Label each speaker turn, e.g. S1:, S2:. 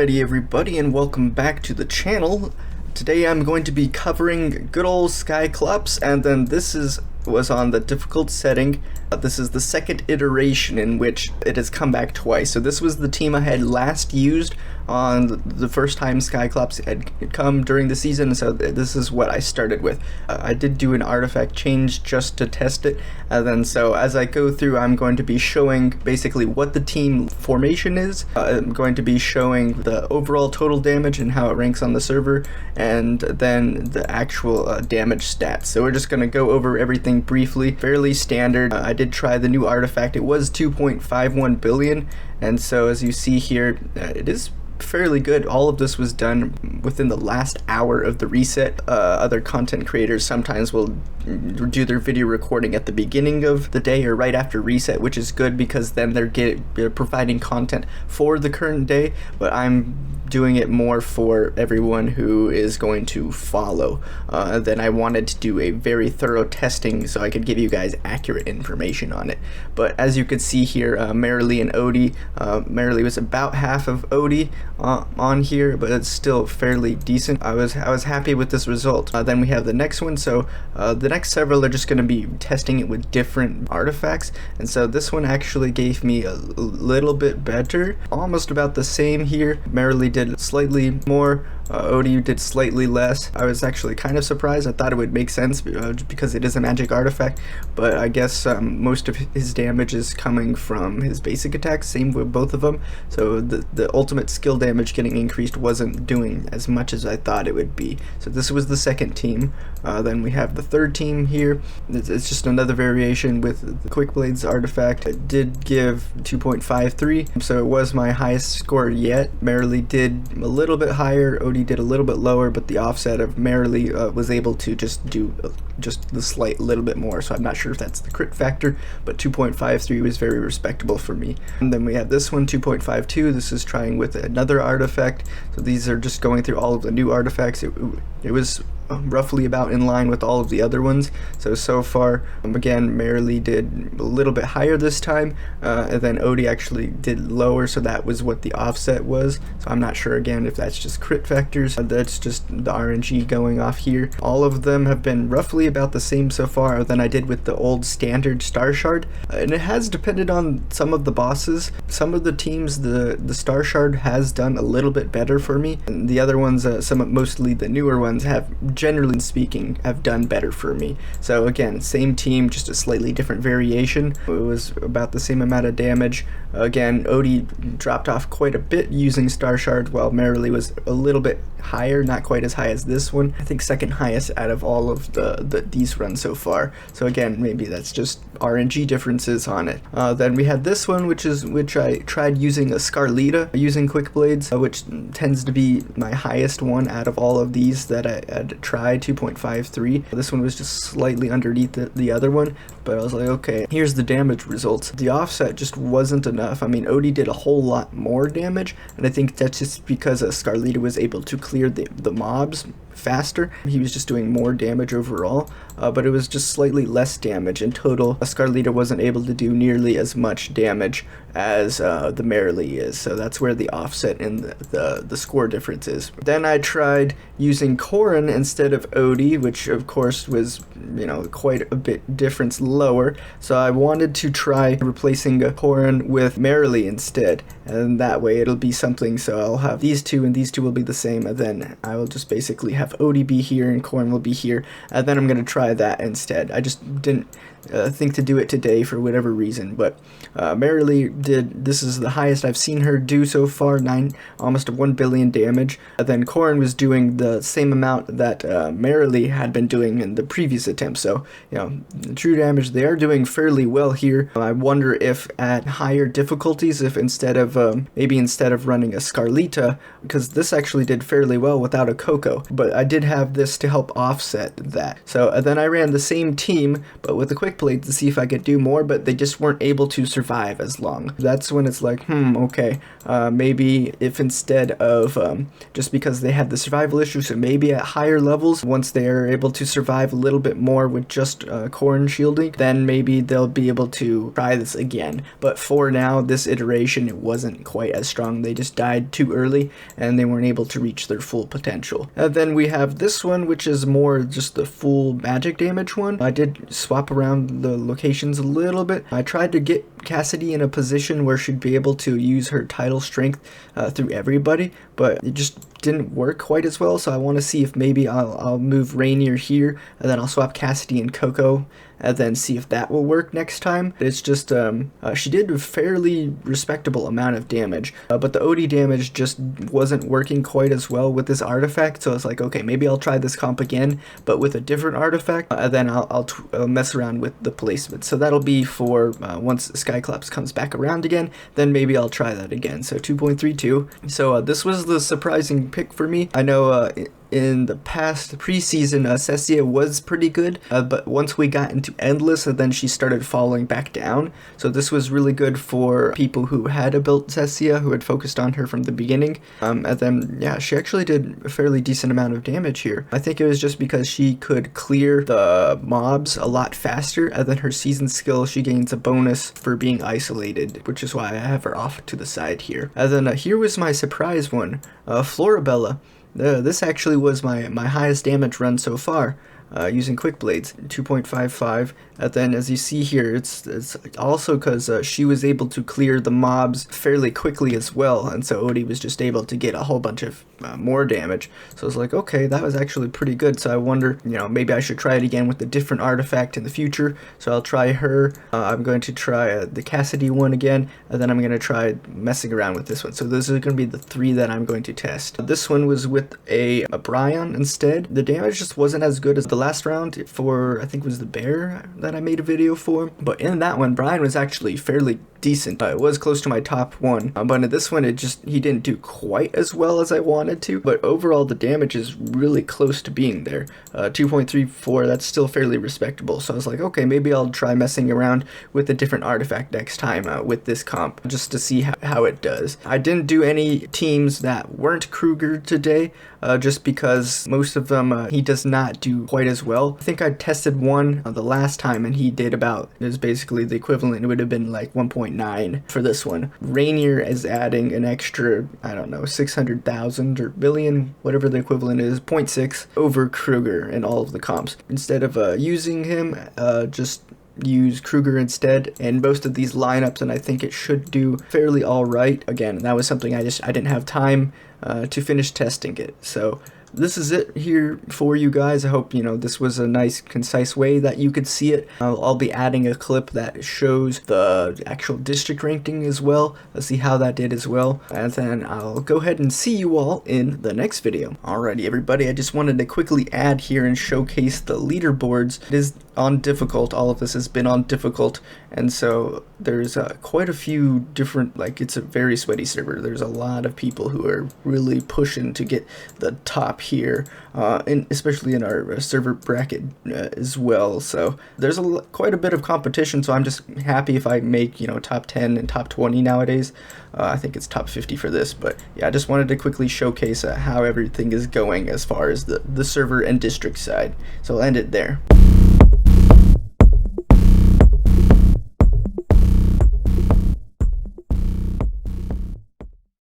S1: Alrighty everybody, and welcome back to the channel. Today I'm going to be covering good old Skyclops, and then was on the difficult setting. This is the second iteration in which it has come back twice. So this was the team I had last used on the first time Skyclops had come during the season, so this is what I started with. I did do an artifact change just to test it, and then so as I go through I'm going to be showing basically what the team formation is. I'm going to be showing the overall total damage and how it ranks on the server, and then the actual damage stats. So we're just going to go over everything briefly. Fairly standard. I did try the new artifact. It was 2.51 billion, and so as you see here, it is fairly good. All of this was done within the last hour of the reset. Other content creators sometimes will do their video recording at the beginning of the day or right after reset, which is good because then they're providing content for the current day, but I'm doing it more for everyone who is going to follow. Then I wanted to do a very thorough testing so I could give you guys accurate information on it. But as you can see here, Merrily and Odie, Merrily was about half of Odie on here, but it's still fairly decent. I was happy with this result. Then we have the next one. So the next several are just going to be testing it with different artifacts, and so this one actually gave me a little bit better, almost about the same here. Merrily did slightly more, Odie did slightly less. I was actually kind of surprised. I thought it would make sense because it is a magic artifact, but I guess most of his damage is coming from his basic attacks, same with both of them, so the ultimate skill damage getting increased wasn't doing as much as I thought it would be. So this was the second team. Then we have the third team here. It's just another variation with the Quickblade's artifact. It did give 2.53, so it was my highest score yet. Merrily did a little bit higher, Odie did a little bit lower, but the offset of Merrily was able to just do just the slight little bit more, so I'm not sure if that's the crit factor, but 2.53 was very respectable for me. And then we have this one, 2.52. This is trying with another artifact, so these are just going through all of the new artifacts. It was roughly about in line with all of the other ones. So far, again, Merrily did a little bit higher this time, and then Odie actually did lower, so that was what the offset was. So I'm not sure again if that's just crit factors, that's just the RNG going off here. All of them have been roughly about the same so far than I did with the old standard Starshard, and it has depended on some of the bosses. Some of the teams, the Starshard has done a little bit better for me, and the other ones, mostly the newer ones, have generally speaking have done better for me. So again, same team, just a slightly different variation. It was about the same amount of damage. Again, Odie dropped off quite a bit using Starshard, while Merrily was a little bit higher, not quite as high as this one. I think second highest out of all of these runs so far. So again, maybe that's just RNG differences on it. Then we had this one, which I tried using a Scarlita using Quickblades, which tends to be my highest one out of all of these that I had tried, 2.53. This one was just slightly underneath the other one, but I was like, okay, here's the damage results. The offset just wasn't enough. I mean, Odie did a whole lot more damage, and I think that's just because Scarlita was able to clear the mobs faster. He was just doing more damage overall, but it was just slightly less damage in total. Scarlita wasn't able to do nearly as much damage as the Merrily is, so that's where the offset in the score difference is. Then I tried using Corin instead of Odie, which of course was, you know, quite a bit difference lower, so I wanted to try replacing Corin with Merrily instead, and that way it'll be something. So I'll have these two, and these two will be the same, and then I will just basically have Odie be here and Corin will be here, and then I'm going to try that instead. I just didn't think to do it today for whatever reason, but Merrily this is the highest I've seen her do so far, almost 1 billion damage. Then Corin was doing the same amount that Merrily had been doing in the previous attempt, so you know, true damage, they are doing fairly well here. I wonder if at higher difficulties, if instead of running a Scarlita, because this actually did fairly well without a Coco, but I did have this to help offset that. So then I ran the same team, but with the Quickblade to see if I could do more, but they just weren't able to survive as long. That's when it's like, okay, maybe if instead of just because they had the survival issue, so maybe at higher levels, once they are able to survive a little bit more with just corn shielding, then maybe they'll be able to try this again. But for now, this iteration, it wasn't quite as strong. They just died too early and they weren't able to reach their full potential. And then we have this one, which is more just the full magic damage one. I did swap around the locations a little bit. I tried to get Cassidy in a position where she'd be able to use her tidal strength through everybody, but it just didn't work quite as well. So I want to see if maybe I'll move Rainier here, and then I'll swap Cassidy and Coco, and then see if that will work next time. It's just she did a fairly respectable amount of damage, but the OD damage just wasn't working quite as well with this artifact. So it's like, okay, maybe I'll try this comp again, but with a different artifact, and then I'll mess around with the placement. So that'll be for once Skyclops comes back around again, then maybe I'll try that again. So 2.32. So this was the surprising pick for me. I know in the past preseason, Cessia was pretty good, but once we got into Endless, then she started falling back down. So this was really good for people who had built Cessia, who had focused on her from the beginning. And then, yeah, she actually did a fairly decent amount of damage here. I think it was just because she could clear the mobs a lot faster, and then her season skill, she gains a bonus for being isolated, which is why I have her off to the side here. And then here was my surprise one, Florabella. This actually was my highest damage run so far, using Quickblades, 2.55. And then as you see here, it's also because she was able to clear the mobs fairly quickly as well, and so Odie was just able to get a whole bunch of more damage. So I was like, okay, that was actually pretty good. So I wonder, maybe I should try it again with a different artifact in the future. So I'll try her. I'm going to try the Cassidy one again, and then I'm going to try messing around with this one. So those are going to be the three that I'm going to test. This one was with a Bryon instead. The damage just wasn't as good as the last round for, I think it was the bear that I made a video for, but in that one Bryon was actually fairly decent. It was close to my top one, but in this one he didn't do quite as well as I wanted to, but overall the damage is really close to being there. 2.34, that's still fairly respectable. So I was like, okay, maybe I'll try messing around with a different artifact next time with this comp, just to see how it does. I didn't do any teams that weren't Kruger today, just because most of them he does not do quite as well. I think I tested one the last time and he did about, it was basically the equivalent, it would have been like 1.9 for this one. Rainier is adding an extra, I don't know, 600,000 or billion, whatever the equivalent is, 0.6 over Kruger in all of the comps. Instead of using him, just use Kruger instead in most of these lineups, and I think it should do fairly alright. Again, that was something I didn't have time to finish testing it. So this is it here for you guys. I hope this was a nice concise way that you could see it. I'll be adding a clip that shows the actual district ranking as well. Let's see how that did as well, and then I'll go ahead and see you all in the next video. Alrighty everybody, I just wanted to quickly add here and showcase the leaderboards. It is on difficult. All of this has been on difficult, and so there's quite a few different, it's a very sweaty server. There's a lot of people who are really pushing to get the top here, and especially in our server bracket as well. So there's quite a bit of competition, so I'm just happy if I make top 10 and top 20 nowadays. I think it's top 50 for this, but yeah, I just wanted to quickly showcase how everything is going as far as the server and district side. So I'll end it there.